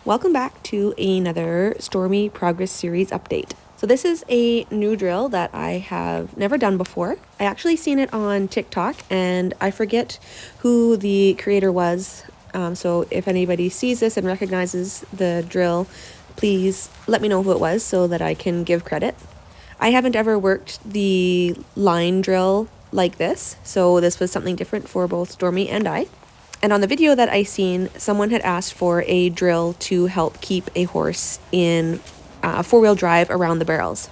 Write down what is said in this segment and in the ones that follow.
Welcome back to another Stormy Progress Series update. So this is a new drill that I have never done before. I actually seen it on TikTok and I forget who the creator was. So if anybody sees this and recognizes the drill, please let me know who it was so that I can give credit. I haven't ever worked the line drill like this, so this was something different for both Stormy and I. And on the video that I seen, someone had asked for a drill to help keep a horse in four-wheel drive around the barrels.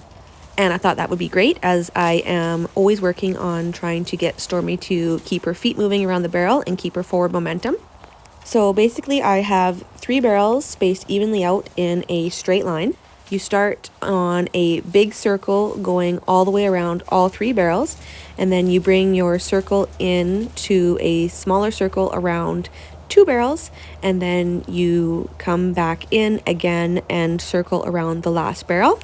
And I thought that would be great, as I am always working on trying to get Stormy to keep her feet moving around the barrel and keep her forward momentum. So basically I have 3 barrels spaced evenly out in a straight line. You start on a big circle going all the way around all 3 barrels, and then you bring your circle in to a smaller circle around 2 barrels, and then you come back in again and circle around the last barrel.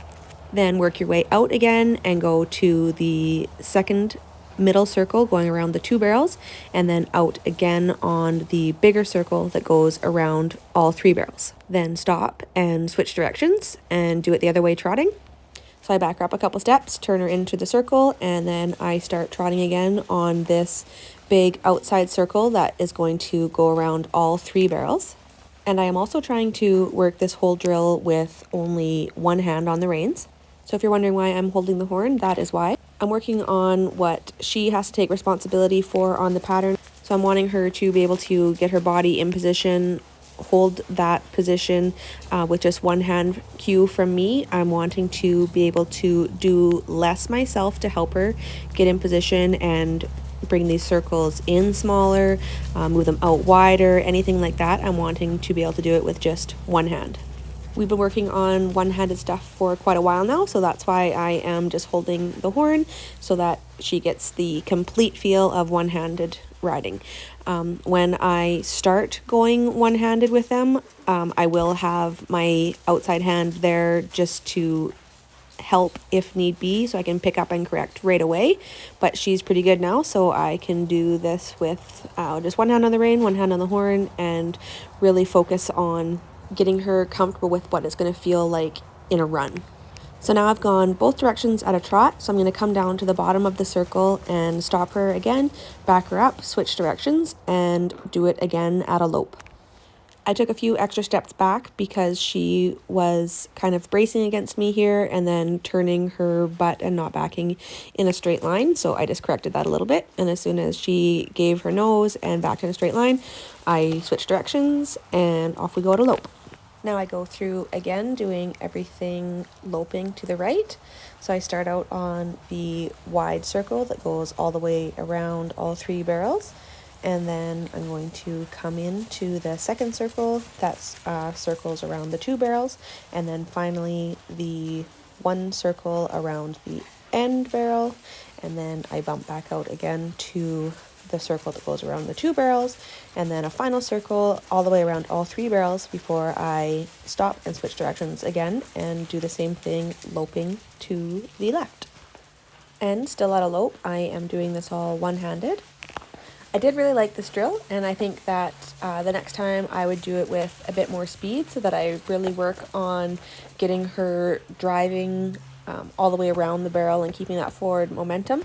Then work your way out again and go to the second middle circle going around the 2 barrels, and then out again on the bigger circle that goes around all 3 barrels. Then stop and switch directions and do it the other way trotting. So I back her up a couple steps, turn her into the circle, and then I start trotting again on this big outside circle that is going to go around all 3 barrels. And I am also trying to work this whole drill with only one hand on the reins. So if you're wondering why I'm holding the horn, that is why. I'm working on what she has to take responsibility for on the pattern. So I'm wanting her to be able to get her body in position, hold that position with just one hand cue from me. I'm wanting to be able to do less myself to help her get in position and bring these circles in smaller, move them out wider, anything like that. I'm wanting to be able to do it with just one hand. We've been working on one-handed stuff for quite a while now, so that's why I am just holding the horn so that she gets the complete feel of one-handed riding. When I start going one-handed with them, I will have my outside hand there just to help if need be, so I can pick up and correct right away. But she's pretty good now, so I can do this with just one hand on the rein, one hand on the horn, and really focus on getting her comfortable with what it's going to feel like in a run. So now I've gone both directions at a trot, so I'm going to come down to the bottom of the circle and stop her again, back her up, switch directions, and do it again at a lope. I took a few extra steps back because she was kind of bracing against me here and then turning her butt and not backing in a straight line. So I just corrected that a little bit. And as soon as she gave her nose and backed in a straight line, I switched directions and off we go to lope. Now I go through again doing everything loping to the right. So I start out on the wide circle that goes all the way around all 3 barrels. And then I'm going to come into the second circle that's circles around the 2 barrels, and then finally the one circle around the end barrel, and then I bump back out again to the circle that goes around the 2 barrels, and then a final circle all the way around all 3 barrels before I stop and switch directions again and do the same thing loping to the left. And still at a lope, I am doing this all one-handed. I did really like this drill, and I think that the next time I would do it with a bit more speed so that I really work on getting her driving all the way around the barrel and keeping that forward momentum.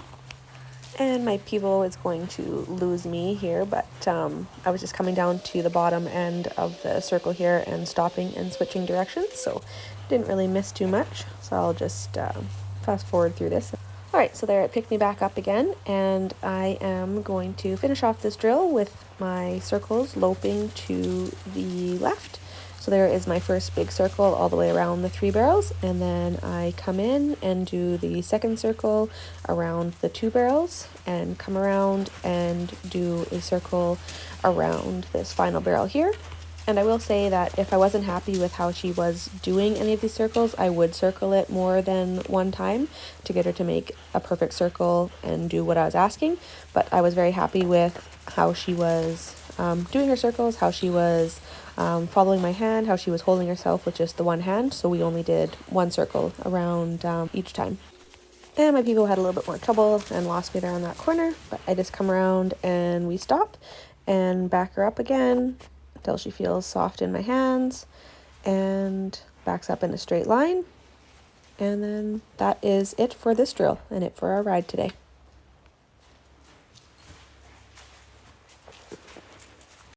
And my pivot is going to lose me here, but I was just coming down to the bottom end of the circle here and stopping and switching directions, so didn't really miss too much. So I'll just fast forward through this. Alright, so there it picked me back up again, and I am going to finish off this drill with my circles loping to the left. So there is my first big circle all the way around the 3 barrels, and then I come in and do the second circle around the 2 barrels, and come around and do a circle around this final barrel here. And I will say that if I wasn't happy with how she was doing any of these circles, I would circle it more than one time to get her to make a perfect circle and do what I was asking. But I was very happy with how she was doing her circles, how she was following my hand, how she was holding herself with just the one hand. So we only did one circle around each time. And my people had a little bit more trouble and lost me there on that corner, but I just come around and we stop and back her up again until she feels soft in my hands, and backs up in a straight line. And then that is it for this drill and it for our ride today.